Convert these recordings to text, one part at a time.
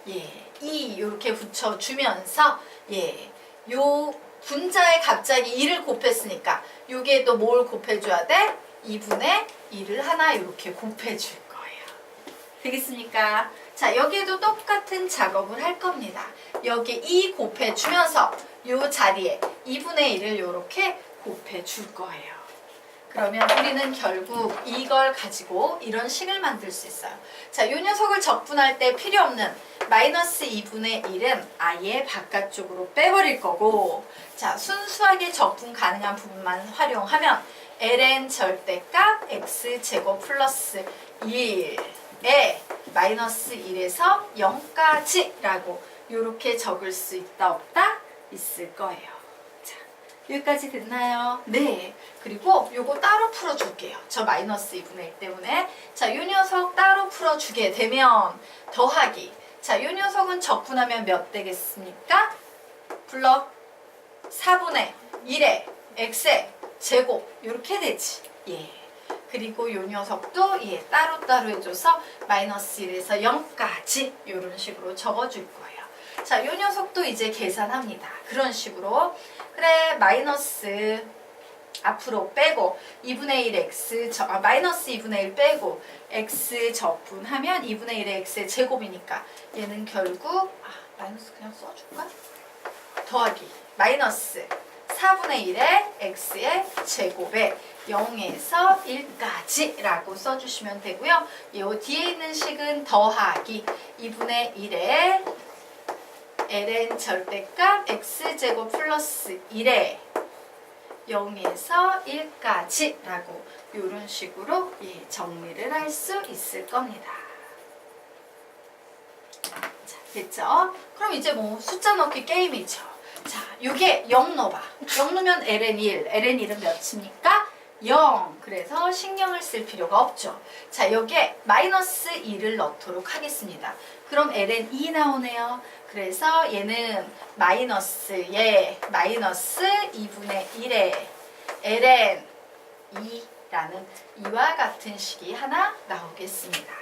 예, 이렇게 붙여주면서 예, 요 분자에 갑자기 2를 곱했으니까 요게도 뭘 곱해줘야 돼? 2분의 1을 하나 이렇게 곱해줄 거예요. 되겠습니까? 자, 여기에도 똑같은 작업을 할 겁니다. 여기 2 곱해주면서 요 자리에 2분의 1을 이렇게 곱해줄 거예요. 그러면 우리는 결국 이걸 가지고 이런 식을 만들 수 있어요. 자, 이 녀석을 적분할 때 필요 없는 마이너스 2분의 1은 아예 바깥쪽으로 빼버릴 거고, 자, 순수하게 적분 가능한 부분만 활용하면 ln 절대값 x제곱 플러스 1에 마이너스 1에서 0까지 라고 이렇게 적을 수 있다 없다? 있을 거예요. 여기까지 됐나요? 네. 그리고 요거 따로 풀어줄게요. 저 마이너스 2분의 1 때문에. 자, 요 녀석 따로 풀어주게 되면 더하기. 자, 요 녀석은 적분하면 몇 되겠습니까? 불러. 4분의 1의 x의 제곱. 요렇게 되지. 예. 그리고 요 녀석도 예, 따로따로 해줘서 마이너스 1에서 0까지 요런 식으로 적어줄 거예요. 자, 요 녀석도 이제 계산합니다. 그런 식으로. 그래, 마이너스 앞으로 빼고 2분의 1 x 마이너스 2분의 1 빼고 x 적분하면 2분의 1의 x의 제곱이니까 얘는 결국 마이너스 그냥 써줄까? 더하기 마이너스 4분의 1의 x의 제곱에 0에서 1까지 라고 써주시면 되고요. 이 뒤에 있는 식은 더하기 2분의 1의 ln 절대값 x제곱 플러스 1에 0에서 1까지 라고 이런 식으로 예, 정리를 할 수 있을 겁니다. 자, 됐죠? 그럼 이제 뭐 숫자 넣기 게임이죠. 자, 요게 0 넣어봐. 0 넣으면 ln1, ln1은 몇입니까? 0. 그래서 신경을 쓸 필요가 없죠. 자, 여기에 마이너스 2를 넣도록 하겠습니다. 그럼 ln2 나오네요. 그래서 얘는 마이너스에 마이너스 2분의 1에 ln 2라는 이와 같은 식이 하나 나오겠습니다.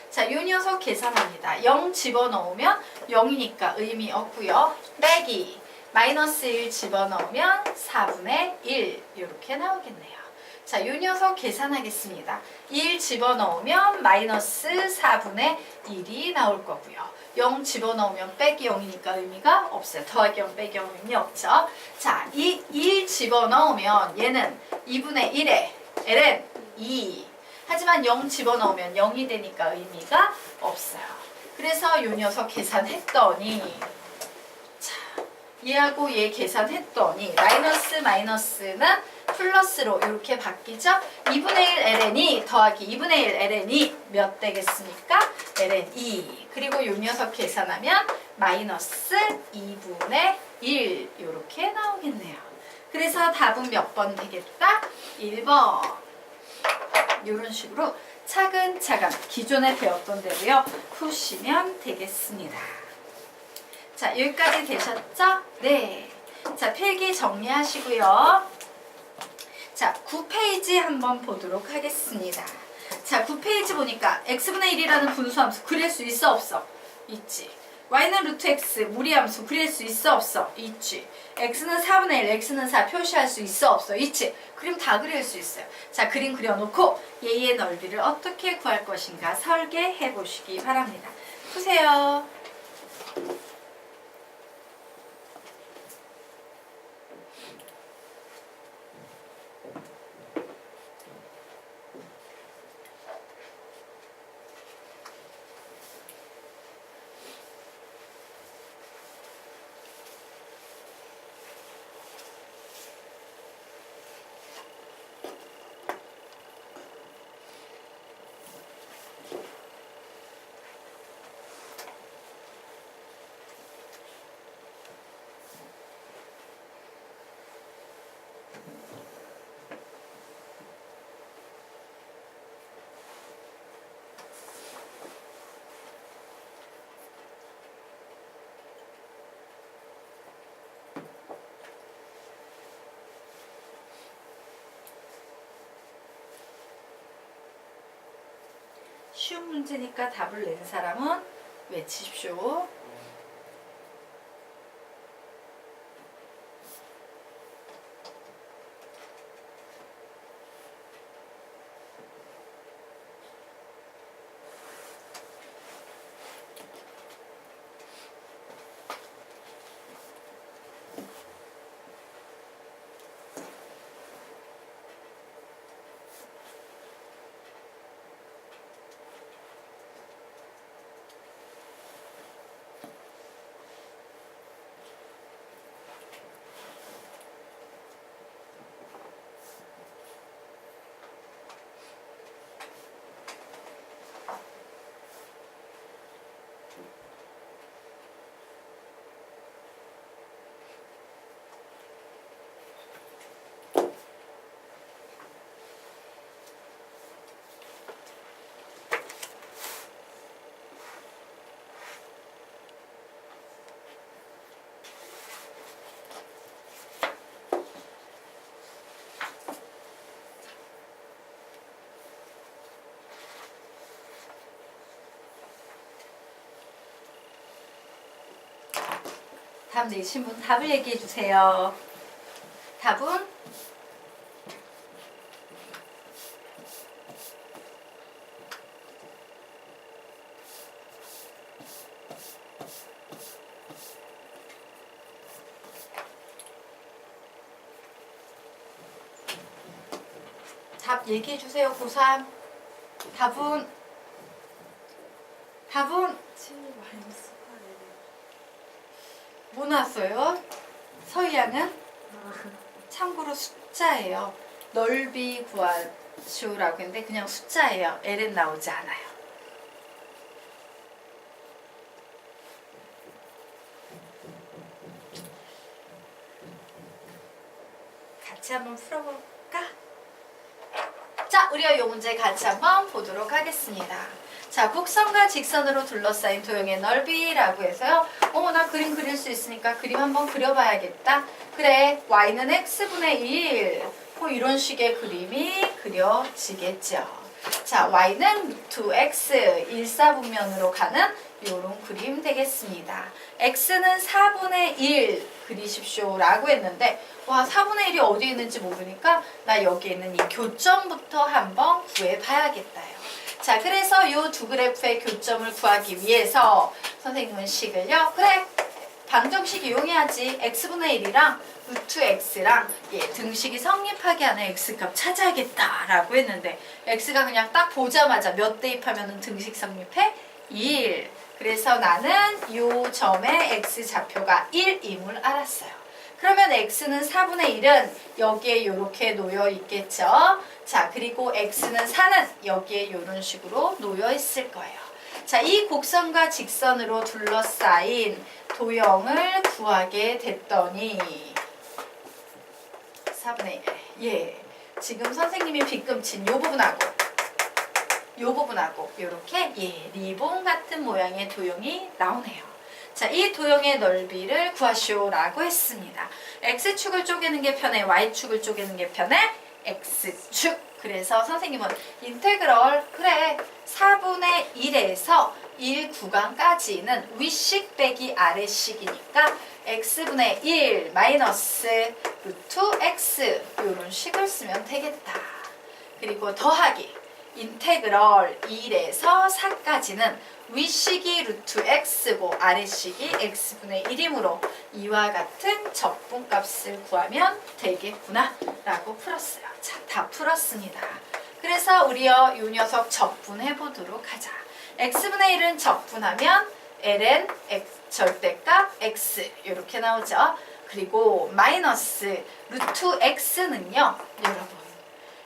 자, 요 녀석 계산합니다. 0 집어넣으면 0이니까 의미 없고요. 빼기 마이너스 1 집어넣으면 4분의 1 이렇게 나오겠네요. 자, 요 녀석 계산하겠습니다. 1 집어넣으면 마이너스 4분의 1이 나올 거고요. 0 집어넣으면 빼기 0이니까 의미가 없어요. 더하기 0 빼기 0 의미 없죠. 자, 이 1 집어넣으면 얘는 2분의 1에 ln 2. 하지만 0 집어넣으면 0이 되니까 의미가 없어요. 그래서 요 녀석 계산했더니 자, 얘하고 얘 계산했더니 마이너스 마이너스는 플러스로 이렇게 바뀌죠? 2분의 1 ln이 더하기 2분의 1 ln이 몇 되겠습니까? ln 2. 그리고 요 녀석 계산하면 마이너스 2분의 1 이렇게 나오겠네요. 그래서 답은 몇 번 되겠다? 1번. 이런 식으로 차근차근 기존에 배웠던 대로요. 푸시면 되겠습니다. 자, 여기까지 되셨죠? 네. 자, 필기 정리하시고요. 자, 9페이지 한번 보도록 하겠습니다. 자, 9페이지 보니까 x분의 1이라는 분수함수 그릴 수 있어 없어? 있지. y는 루트 x 무리함수 그릴 수 있어 없어? 있지. x는 4분의 1, x는 4 표시할 수 있어 없어? 있지. 그림 다 그릴 수 있어요. 자, 그림 그려놓고 얘의 넓이를 어떻게 구할 것인가 설계해 보시기 바랍니다. 푸세요. 쉬운 문제니까 답을 낸 사람은 외치십시오. 답 내신 분 답을 얘기해 주세요. 답은 답 얘기해 주세요. 고3 답은 뭐 나왔어요? 서희양은 참고로 숫자예요. 넓이 구하시오라고 했는데 그냥 숫자예요. ln 나오지 않아요. 같이 한번 풀어볼까? 자, 우리가 이 문제 같이 한번 보도록 하겠습니다. 자, 곡선과 직선으로 둘러싸인 도형의 넓이라고 해서요. 나 그림 그릴 수 있으니까 그림 한번 그려봐야겠다. 그래, y는 x분의 1. 뭐 이런 식의 그림이 그려지겠죠. 자, y는 루트 x, 일사분면으로 가는 이런 그림 되겠습니다. x는 4분의 1 그리십시오 라고 했는데 와, 4분의 1이 어디에 있는지 모르니까 나 여기 있는 이 교점부터 한번 구해봐야겠다요. 자, 그래서 이 두 그래프의 교점을 구하기 위해서 선생님은 식을요. 그래, 방정식 이용해야지. x분의 1이랑 루트 x랑 등식이 성립하게 하는 x값 찾아야겠다 라고 했는데 x가 그냥 딱 보자마자 몇 대입하면 등식 성립해? 1. 그래서 나는 이 점의 x좌표가 1임을 알았어요. 그러면 x는 4분의 1은 여기에 이렇게 놓여 있겠죠. 자, 그리고 x는 4는 여기에 이런 식으로 놓여 있을 거예요. 자, 이 곡선과 직선으로 둘러싸인 도형을 구하게 됐더니 4분의 1. 예. 지금 선생님이 빗금친 요 부분하고 이렇게 리본 같은 모양의 도형이 나오네요. 자, 이 도형의 넓이를 구하시오라고 했습니다. x축을 쪼개는 게 편해? y축을 쪼개는 게 편해? x축. 그래서 선생님은 인테그럴, 그래, 4분의 1에서 1 구간까지는 윗식 빼기 아래식이니까 x분의 1 마이너스 루트 x 이런 식을 쓰면 되겠다. 그리고 더하기 인테그럴 1에서 4까지는 윗식이 루트 x고 아래식이 x분의 1이므로 이와 같은 적분값을 구하면 되겠구나 라고 풀었어요. 자, 다 풀었습니다. 그래서 우리요 이 녀석 적분해 보도록 하자. x분의 1은 적분하면 ln 절대값 x 이렇게 나오죠. 그리고 마이너스 루트 x는요 여러분,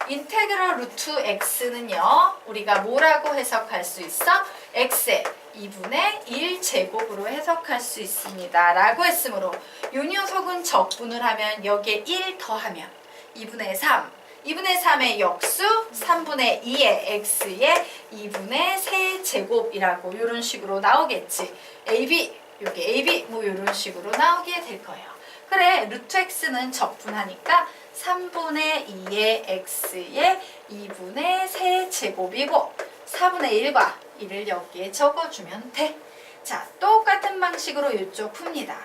인테그럴 루트 x는요 우리가 뭐라고 해석할 수 있어? x의 2분의 1제곱으로 해석할 수 있습니다 라고 했으므로 이 녀석은 적분을 하면 여기에 1 더하면 2분의 3, 2분의 3의 역수 3분의 2의 x의 2분의 3제곱이라고 이런 식으로 나오겠지. ab, 여기 ab 뭐 이런 식으로 나오게 될 거예요. 그래, 루트 x는 적분하니까 3분의 2의 x의 2분의 3제곱이고 4분의 1과 1을 여기에 적어주면 돼. 자, 똑같은 방식으로 이쪽 풉니다.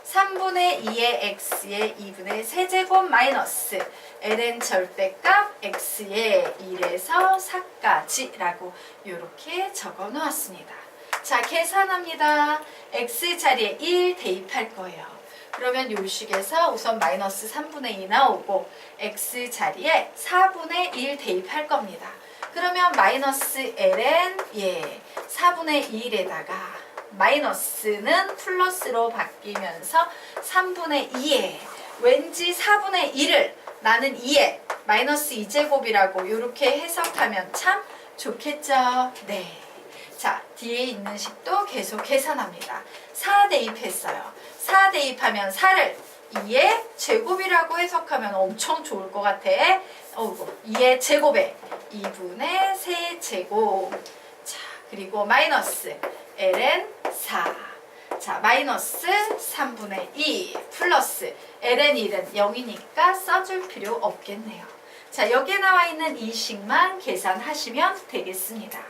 3분의 2의 x의 2분의 세제곱 마이너스 ln 절대값 x의 1에서 4까지 라고 이렇게 적어 놓았습니다. 자, 계산합니다. x 자리에 1 대입할 거예요. 그러면 요 식에서 우선 마이너스 3분의 2 나오고 x 자리에 4분의 1 대입할 겁니다. 그러면 마이너스 ln 4분의 1에다가 마이너스는 플러스로 바뀌면서 3분의 2에 왠지 4분의 1을 나는 2에 마이너스 2제곱이라고 이렇게 해석하면 참 좋겠죠? 네. 자, 뒤에 있는 식도 계속 계산합니다. 4 대입했어요. 4 대입하면 4를 2의 제곱이라고 해석하면 엄청 좋을 것 같아. 2의 제곱에 2분의 세제곱. 자, 그리고 마이너스 ln 4. 자, 마이너스 3분의 2 플러스 ln 1은 0이니까 써줄 필요 없겠네요. 자, 여기에 나와 있는 이 식만 계산하시면 되겠습니다.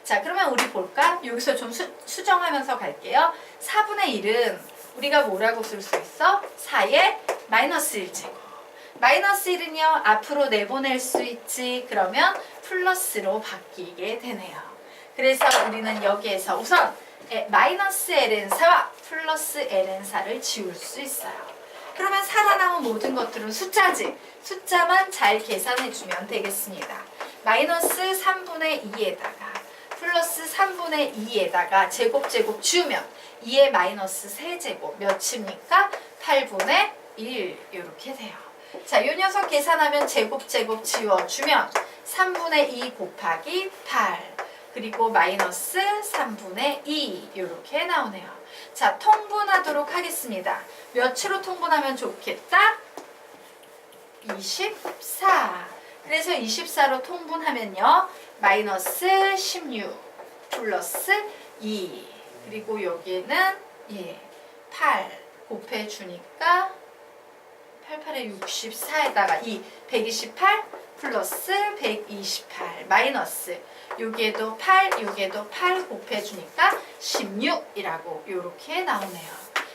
자, 그러면 우리 볼까? 여기서 좀 수정하면서 갈게요. 4분의 1은 우리가 뭐라고 쓸 수 있어? 4의 마이너스 1제곱. 마이너스 1은요, 앞으로 내보낼 수 있지. 그러면 플러스로 바뀌게 되네요. 그래서 우리는 여기에서 우선 마이너스 ln4와 플러스 ln4를 지울 수 있어요. 그러면 살아남은 모든 것들은 숫자지. 숫자만 잘 계산해주면 되겠습니다. 마이너스 3분의 2에다가 플러스 3분의 2에다가 제곱 지우면 2의 마이너스 세제곱 몇입니까? 8분의 1 이렇게 돼요. 자, 이 녀석 계산하면 제곱 지워주면 3분의 2 곱하기 8 그리고 마이너스 3분의 2 이렇게 나오네요. 자, 통분하도록 하겠습니다. 몇으로 통분하면 좋겠다? 24. 그래서 24로 통분하면요. 마이너스 16 플러스 2 그리고 여기에는 8 곱해주니까 88에 64에다가 2 128 플러스 128 마이너스 여기에도 8 여기에도 8 곱해주니까 16이라고 이렇게 나오네요.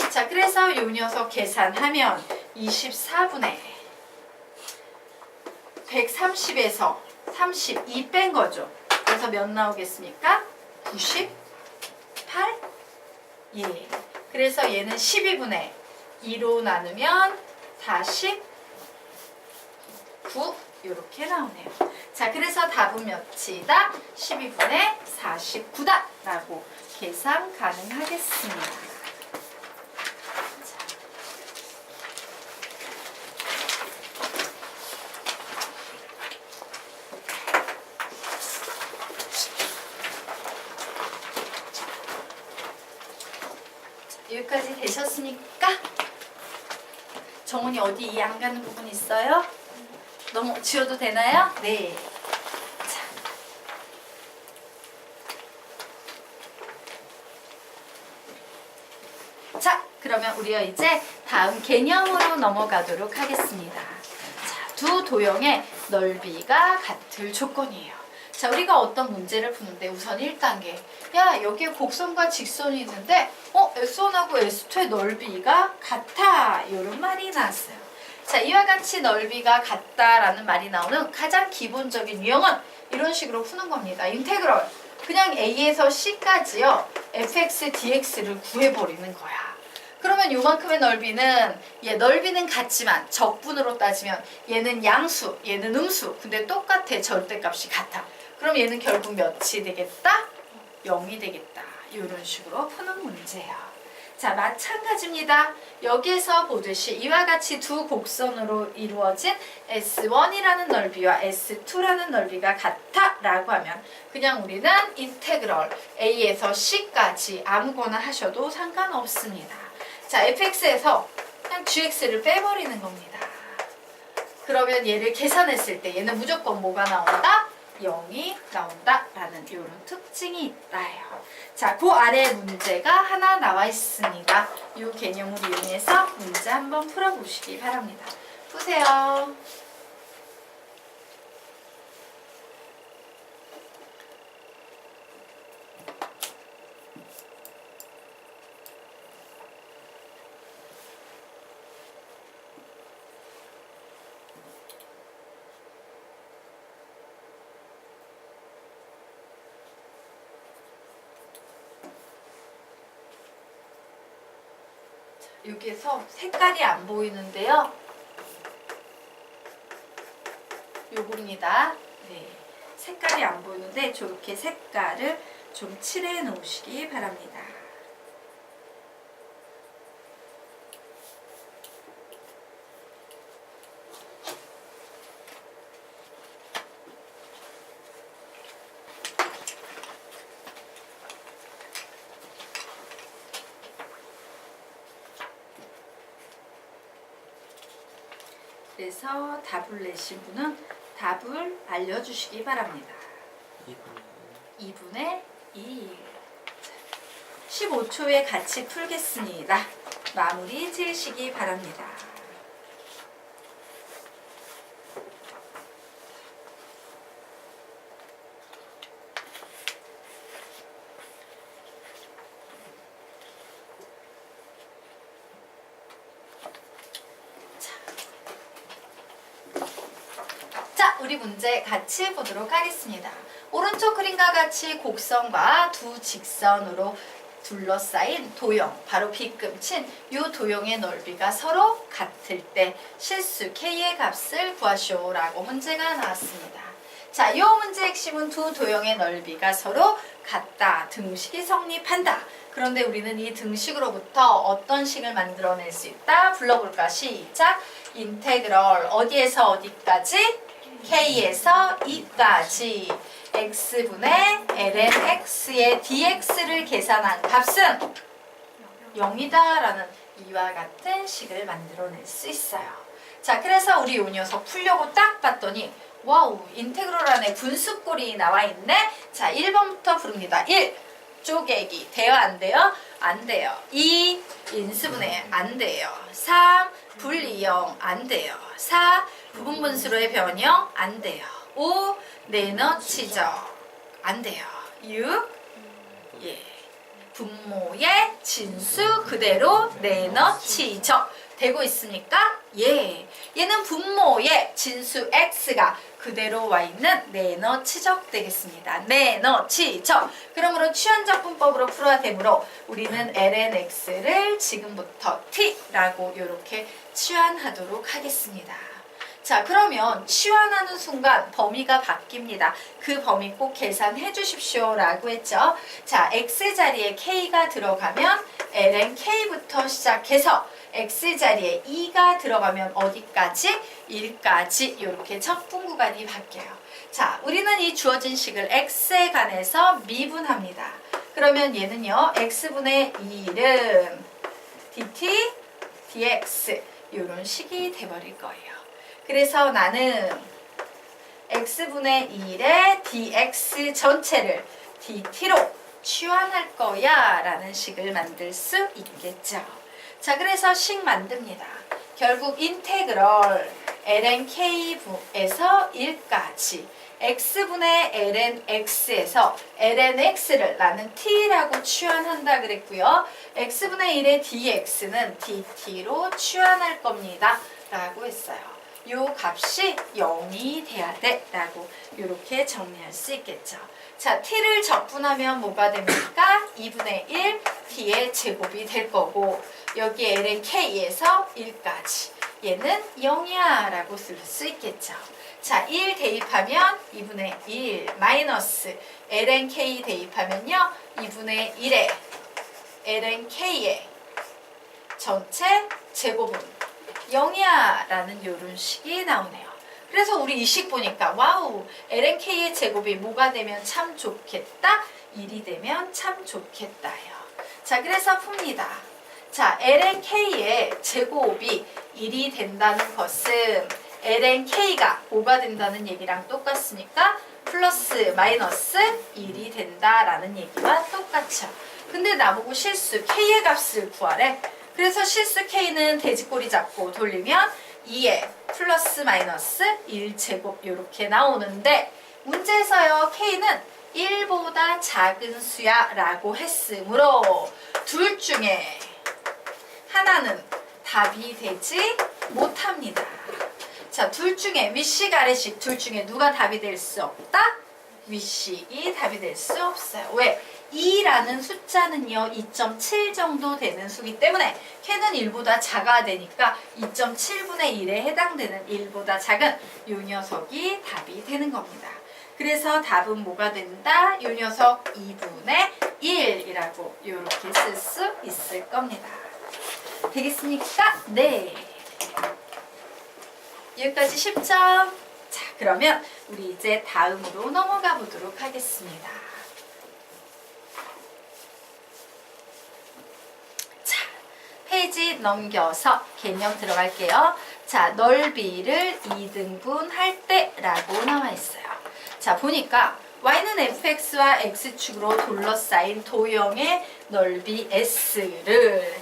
자, 그래서 이 녀석 계산하면 24분의 130에서 32 뺀 거죠. 그래서 몇 나오겠습니까? 98? 예. 그래서 얘는 12분의 2로 나누면 49 이렇게 나오네요. 자, 그래서 답은 몇이다? 12분의 49다 라고 계산 가능하겠습니다. 여기까지 되셨으니까 정훈이 어디 이해 안 가는 부분 있어요? 너무 지워도 되나요? 네. 자, 그러면 우리가 이제 다음 개념으로 넘어가도록 하겠습니다. 자, 두 도형의 넓이가 같을 조건이에요. 자, 우리가 어떤 문제를 푸는데 우선 1단계. 야, 여기에 곡선과 직선이 있는데 S1하고 S2의 넓이가 같아. 이런 말이 나왔어요. 자, 이와 같이 넓이가 같다라는 말이 나오는 가장 기본적인 유형은 이런 식으로 푸는 겁니다. 인테그럴. 그냥 A에서 C까지요. fx, dx를 구해버리는 거야. 그러면 요만큼의 넓이는 넓이는 같지만 적분으로 따지면 얘는 양수, 얘는 음수. 근데 똑같아. 절대값이 같아. 그럼 얘는 결국 몇이 되겠다? 0이 되겠다. 이런 식으로 푸는 문제예요. 자, 마찬가지입니다. 여기에서 보듯이 이와 같이 두 곡선으로 이루어진 S1이라는 넓이와 S2라는 넓이가 같아 라고 하면 그냥 우리는 인테그럴 A에서 C까지 아무거나 하셔도 상관없습니다. 자, fx에서 그냥 gx를 빼버리는 겁니다. 그러면 얘를 계산했을 때 얘는 무조건 뭐가 나온다? 0이 나온다라는 이런 특징이 있다요. 자, 그 아래 문제가 하나 나와 있습니다. 이 개념을 이용해서 문제 한번 풀어보시기 바랍니다. 푸세요. 여기에서 색깔이 안 보이는데요. 요겁니다. 네, 색깔이 안 보이는데 저렇게 색깔을 좀 칠해 놓으시기 바랍니다. 그래서 답을 내신 분은 답을 알려주시기 바랍니다. 2분의 2. 15초에 같이 풀겠습니다. 마무리 지으시기 바랍니다. 우리 문제 같이 보도록 하겠습니다. 오른쪽 그림과 같이 곡선과 두 직선으로 둘러싸인 도형, 바로 B금친 이 도형의 넓이가 서로 같을 때 실수 K의 값을 구하시오라고 문제가 나왔습니다. 자, 이 문제의 핵심은 두 도형의 넓이가 서로 같다, 등식이 성립한다. 그런데 우리는 이 등식으로부터 어떤 식을 만들어낼 수 있다? 불러볼까? 시작! 인테그럴 어디에서 어디까지? K에서 2까지 x분의 ln x의 dx를 계산한 값은 0이다 라는 이와 같은 식을 만들어낼 수 있어요. 자, 그래서 우리 이 녀석 풀려고 딱 봤더니 와우, 인테그럴 안에 분수꼴이 나와 있네. 자, 1번부터 부릅니다. 1. 쪼개기 돼요? 안 돼요? 안 돼요. 2. 인수분해 안 돼요. 3. 분리형 안 돼요. 4. 부분분수로의 변형 안 돼요. 5. 내너 치적 안 돼요. 6. 예. 분모의 진수 그대로 내너 치적 되고 있습니까? 예. 얘는 분모의 진수 x가 그대로 와 있는 내너 치적 되겠습니다. 내너 치적. 그러므로 취환적분법으로 풀어야 되므로 우리는 ln x를 지금부터 t라고 이렇게 취환하도록 하겠습니다. 자, 그러면 취환하는 순간 범위가 바뀝니다. 그 범위 꼭 계산해 주십시오 라고 했죠. 자, x자리에 k가 들어가면 ln k부터 시작해서 x자리에 2가 들어가면 어디까지? 1까지 이렇게 적분 구간이 바뀌어요. 자, 우리는 이 주어진 식을 x에 관해서 미분합니다. 그러면 얘는요, x분의 1은 dt, dx 이런 식이 돼버릴 거예요. 그래서 나는 x분의 1의 dx 전체를 dt로 취환할 거야 라는 식을 만들 수 있겠죠. 자, 그래서 식 만듭니다. 결국 인테그럴 ln k에서 1까지 x분의 ln x에서 ln x를 나는 t라고 취환한다 그랬고요. x분의 1의 dx는 dt로 취환할 겁니다 라고 했어요. 요 값이 0이 돼야 돼 라고 이렇게 정리할 수 있겠죠. 자, t를 적분하면 뭐가 됩니까? 2분의 1 t의 제곱이 될 거고 여기 ln k에서 1까지 얘는 0이야 라고 쓸 수 있겠죠. 자, 1 대입하면 2분의 1 마이너스 ln k 대입하면요 2분의 1에 ln k의 전체 제곱은 0이야 라는 이런 식이 나오네요. 그래서 우리 이 식 보니까 와우, ln k의 제곱이 뭐가 되면 참 좋겠다? 1이 되면 참 좋겠다요. 자, 그래서 풉니다. 자, ln k의 제곱이 1이 된다는 것은 ln k가 뭐가 된다는 얘기랑 똑같으니까 플러스 마이너스 1이 된다라는 얘기와 똑같죠. 근데 나보고 실수 k의 값을 구하래. 그래서 실수 k는 돼지꼬리 잡고 돌리면 2에 플러스 마이너스 1제곱 이렇게 나오는데 문제에서요 k는 1보다 작은 수야 라고 했으므로 둘 중에 하나는 답이 되지 못합니다. 자, 둘 중에 윗식 아래식 둘 중에 누가 답이 될 수 없다? 윗식이 답이 될 수 없어요. 왜? 2라는 숫자는요 2.7 정도 되는 수기 때문에 K는 1보다 작아야 되니까 2.7분의 1에 해당되는 1보다 작은 요 녀석이 답이 되는 겁니다. 그래서 답은 뭐가 된다? 요 녀석 2분의 1이라고 이렇게 쓸 수 있을 겁니다. 되겠습니까? 네. 여기까지 10점. 자, 그러면 우리 이제 다음으로 넘어가 보도록 하겠습니다. 자, 페이지 넘겨서 개념 들어갈게요. 자, 넓이를 2등분 할 때라고 나와 있어요. 자, 보니까 y는 fx와 x축으로 둘러싸인 도형의 넓이 s를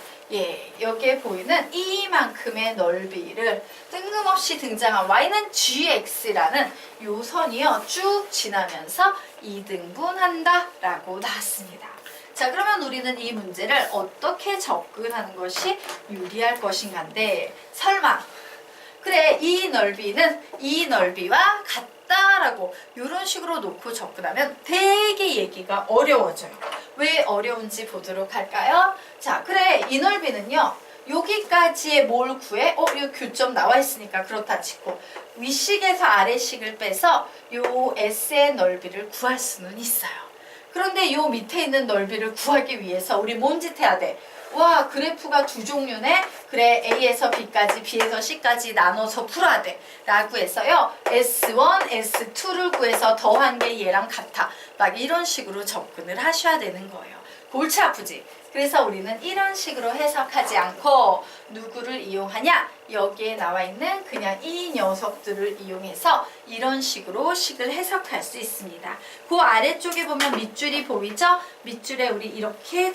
여기에 보이는 이만큼의 넓이를 뜬금없이 등장한 y는 gx라는 요 선이요 쭉 지나면서 2등분한다 라고 나왔습니다. 자, 그러면 우리는 이 문제를 어떻게 접근하는 것이 유리할 것인가인데, 설마 그래 이 넓이는 이 넓이와 같다라고 이런 식으로 놓고 접근하면 되게 얘기가 어려워져요. 왜 어려운지 보도록 할까요? 자, 그래 이 넓이는요 여기까지의 뭘 구해? 이 교점 나와 있으니까 그렇다 치고 위식에서 아래식을 빼서 요 S의 넓이를 구할 수는 있어요. 그런데 요 밑에 있는 넓이를 구하기 위해서 우리 뭔 짓 해야 돼? 와, 그래프가 두 종류네. 그래, A에서 B까지, B에서 C까지 나눠서 풀어야 돼. 라고 해서요. S1, S2를 구해서 더한 게 얘랑 같아. 막 이런 식으로 접근을 하셔야 되는 거예요. 골치 아프지? 그래서 우리는 이런 식으로 해석하지 않고 누구를 이용하냐? 여기에 나와 있는 그냥 이 녀석들을 이용해서 이런 식으로 식을 해석할 수 있습니다. 그 아래쪽에 보면 밑줄이 보이죠? 밑줄에 우리 이렇게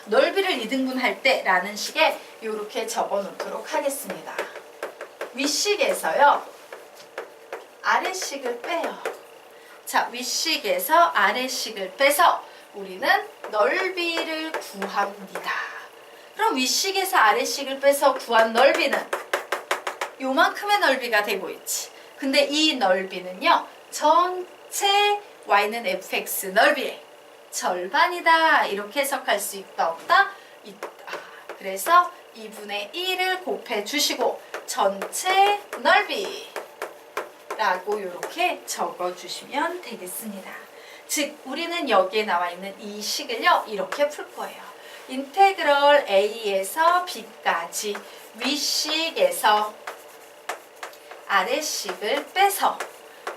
넓이를 2등분할 때 라는 식의 이렇게 적어 놓도록 하겠습니다. 윗식에서요 아래식을 빼요. 자, 윗식에서 아래식을 빼서 우리는 넓이를 구합니다. 그럼 윗식에서 아래식을 빼서 구한 넓이는 요만큼의 넓이가 되고 있지. 근데 이 넓이는요 전체 y는 fx 넓이의 절반이다. 이렇게 해석할 수 있다 없다? 있다. 그래서 2분의 1을 곱해 주시고 전체 넓이 라고 이렇게 적어 주시면 되겠습니다. 즉 우리는 여기에 나와 있는 이 식을요 이렇게 풀 거예요. 인테그럴 A에서 B까지 윗식에서 아래식을 빼서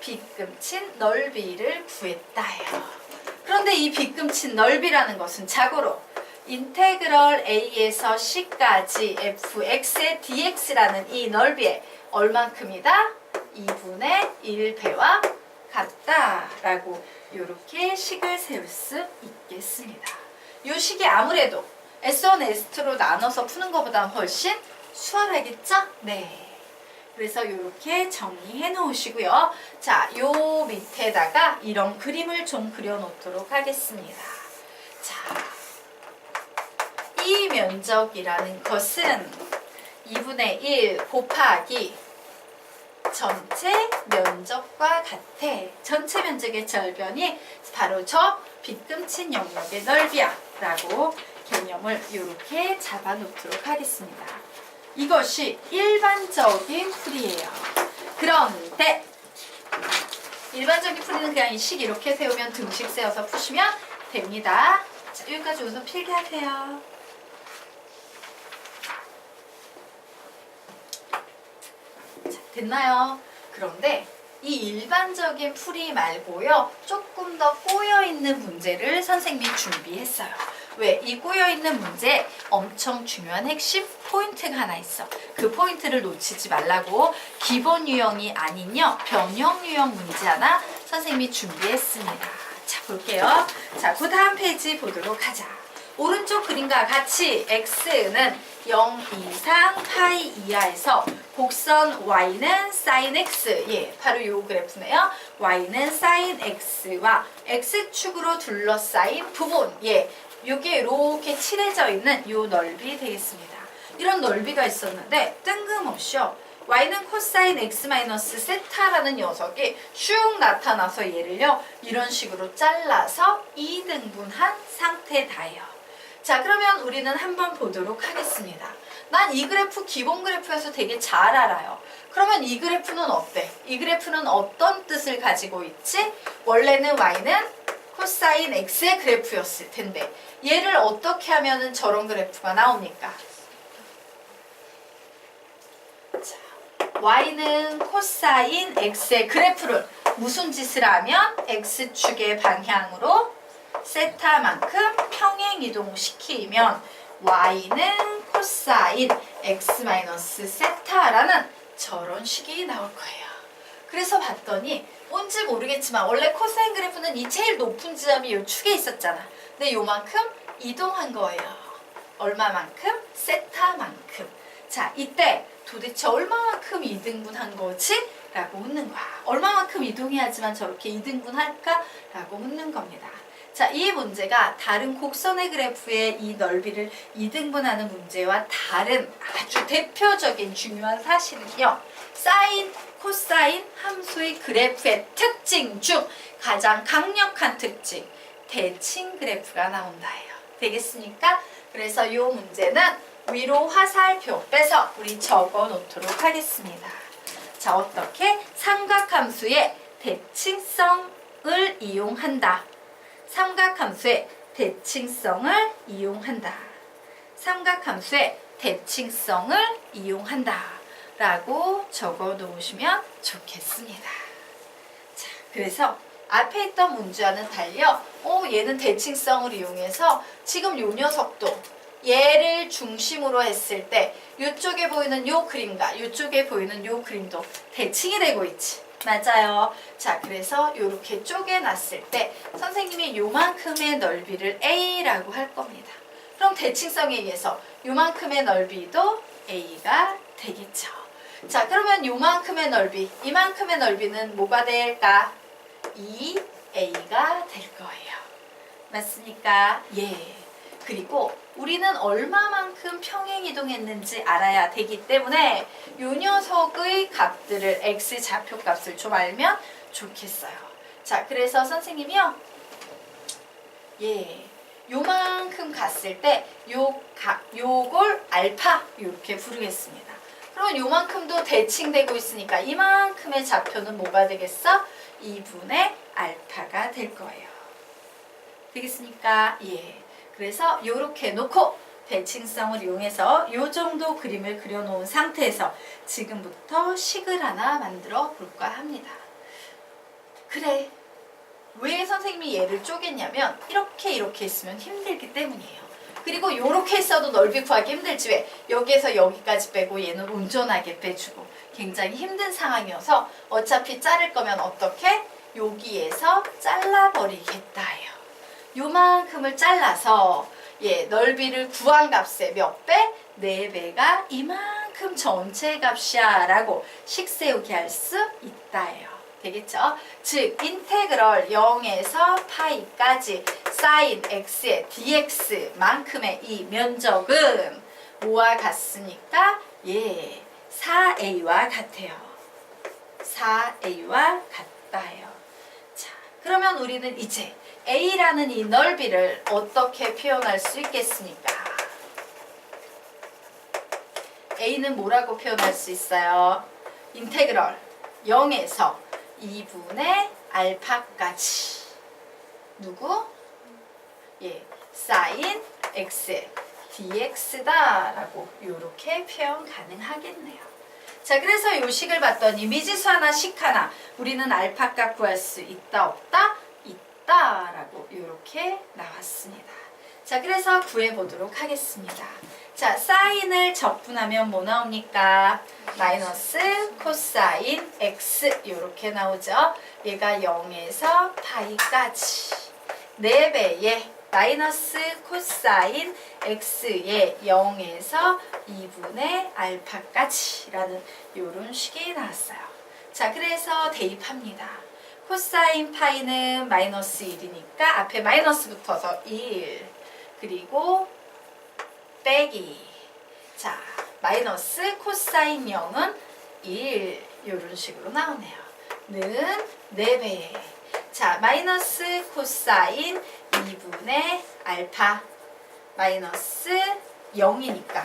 빗금친 넓이를 구했다요. 그런데 이 빗금친 넓이라는 것은 자고로 인테그럴 A에서 C까지 fx의 dx라는 이 넓이에 얼만큼이다? 2분의 1배와 같다라고 이렇게 식을 세울 수 있겠습니다. 이 식이 아무래도 S1, S2로 나눠서 푸는 것보다 훨씬 수월하겠죠? 네. 그래서 이렇게 정리해 놓으시고요. 자, 요 밑에다가 이런 그림을 좀 그려 놓도록 하겠습니다. 자, 이 면적이라는 것은 2분의 1 곱하기 전체 면적과 같아. 전체 면적의 절변이 바로 저 빗금친 영역의 넓이야 라고 개념을 이렇게 잡아 놓도록 하겠습니다. 이것이 일반적인 풀이에요. 그런데 일반적인 풀이는 그냥 이 식 이렇게 세우면 등식 세워서 푸시면 됩니다. 자, 여기까지 우선 필기하세요. 자, 됐나요? 그런데 이 일반적인 풀이 말고요. 조금 더 꼬여있는 문제를 선생님이 준비했어요. 왜? 이 꼬여있는 문제에 엄청 중요한 핵심 포인트가 하나 있어. 그 포인트를 놓치지 말라고 기본 유형이 아닌요 변형 유형 문제 하나 선생님이 준비했습니다. 자, 볼게요. 자, 그 다음 페이지 보도록 하자. 오른쪽 그림과 같이 x는 0 이상 파이 이하에서 곡선 y는 sin x, 바로 이 그래프네요. y는 sin x와 x축으로 둘러싸인 부분, 이게 이렇게 칠해져 있는 이 넓이 되겠습니다. 이런 넓이가 있었는데 뜬금없이요 y는 코사인 x 마이너스 세타라는 녀석이 슉 나타나서 얘를요 이런 식으로 잘라서 2등분한 상태다요. 자, 그러면 우리는 한번 보도록 하겠습니다. 난 이 그래프 기본 그래프에서 되게 잘 알아요. 그러면 이 그래프는 어때? 이 그래프는 어떤 뜻을 가지고 있지? 원래는 y는 코사인 x의 그래프였을 텐데 얘를 어떻게 하면은 저런 그래프가 나옵니까? 자, y는 코사인 x의 그래프를 무슨 짓을 하면 x축의 방향으로 세타만큼 평행 이동시키면 y는 코사인 x 마이너스 세타라는 저런 식이 나올 거예요. 그래서 봤더니 뭔지 모르겠지만 원래 코사인 그래프는 이 제일 높은 지점이 이 축에 있었잖아. 근데 요만큼 이동한 거예요. 얼마만큼? 세타만큼. 자, 이때 도대체 얼마만큼 2등분한 거지? 라고 묻는 거야. 얼마만큼 이동해야지만 저렇게 2등분할까? 라고 묻는 겁니다. 자, 이 문제가 다른 곡선의 그래프의 이 넓이를 2등분하는 문제와 다른 아주 대표적인 중요한 사실은요. 사인, 코사인 함수의 그래프의 특징 중 가장 강력한 특징, 대칭 그래프가 나온다예요. 되겠습니까? 그래서 이 문제는 위로 화살표 빼서 우리 적어 놓도록 하겠습니다. 자, 어떻게? 삼각함수의 대칭성을 이용한다. 삼각함수의 대칭성을 이용한다. 삼각함수의 대칭성을 이용한다. 라고 적어 놓으시면 좋겠습니다. 자, 그래서 앞에 있던 문제와는 달려 얘는 대칭성을 이용해서 지금 요 녀석도 얘를 중심으로 했을 때 이쪽에 보이는 요 그림과 이쪽에 보이는 요 그림도 대칭이 되고 있지. 맞아요. 자, 그래서 이렇게 쪼개놨을 때 선생님이 요만큼의 넓이를 A라고 할 겁니다. 그럼 대칭성에 의해서 요만큼의 넓이도 A가 되겠죠. 자, 그러면 요만큼의 넓이, 이만큼의 넓이는 뭐가 될까? 2A가 될 거예요. 맞습니까? 예. 그리고 우리는 얼마만큼 평행이동했는지 알아야 되기 때문에 이 녀석의 값들을 x 좌표값을 좀 알면 좋겠어요. 자, 그래서 선생님이요. 예. 요만큼 갔을 때 요걸 알파 이렇게 부르겠습니다. 그러면 요만큼도 대칭되고 있으니까 이만큼의 좌표는 뭐가 되겠어? 2분의 알파가 될 거예요. 되겠습니까? 예. 그래서 요렇게 놓고 대칭성을 이용해서 요 정도 그림을 그려놓은 상태에서 지금부터 식을 하나 만들어 볼까 합니다. 그래, 왜 선생님이 얘를 쪼갰냐면 이렇게 했으면 힘들기 때문이에요. 그리고 요렇게 했어도 넓이 구하기 힘들지 왜? 여기에서 여기까지 빼고 얘는 온전하게 빼주고 굉장히 힘든 상황이어서 어차피 자를 거면 어떻게? 여기에서 잘라버리겠다 해요. 요만큼을 잘라서 넓이를 구한 값의 몇 배? 4배가 이만큼 전체 값이야 라고 식 세우게 할 수 있다예요. 되겠죠? 즉 인테그럴 0에서 파이까지 사인 x의 dx만큼의 이 면적은 뭐와 같습니까? 4a와 같아요. 4a와 같다예요. 자, 그러면 우리는 이제 A라는 이 넓이를 어떻게 표현할 수 있겠습니까? A는 뭐라고 표현할 수 있어요? 인테그럴 0에서 2분의 알파까지 누구? 사인 x의 dx다 라고 이렇게 표현 가능하겠네요. 자, 그래서 이 식을 봤더니 미지수 하나 식 하나 우리는 알파값 구할 수 있다 없다? 라고 이렇게 나왔습니다. 자, 그래서 구해보도록 하겠습니다. 자, 사인을 적분하면 뭐 나옵니까? 마이너스 코사인 x 이렇게 나오죠. 얘가 0에서 파이까지 4배의 마이너스 코사인 x의 0에서 2분의 알파까지 라는 이런 식이 나왔어요. 자, 그래서 대입합니다. 코사인 파이는 마이너스 1이니까 앞에 마이너스 붙어서 1 그리고 빼기 자 마이너스 코사인 0은 1 이런 식으로 나오네요. 는 4배. 자, 마이너스 코사인 2분의 알파 마이너스 0이니까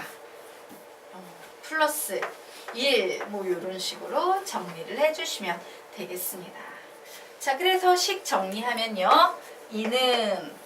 플러스 1 뭐 이런 식으로 정리를 해주시면 되겠습니다. 자, 그래서 식 정리하면요. 2는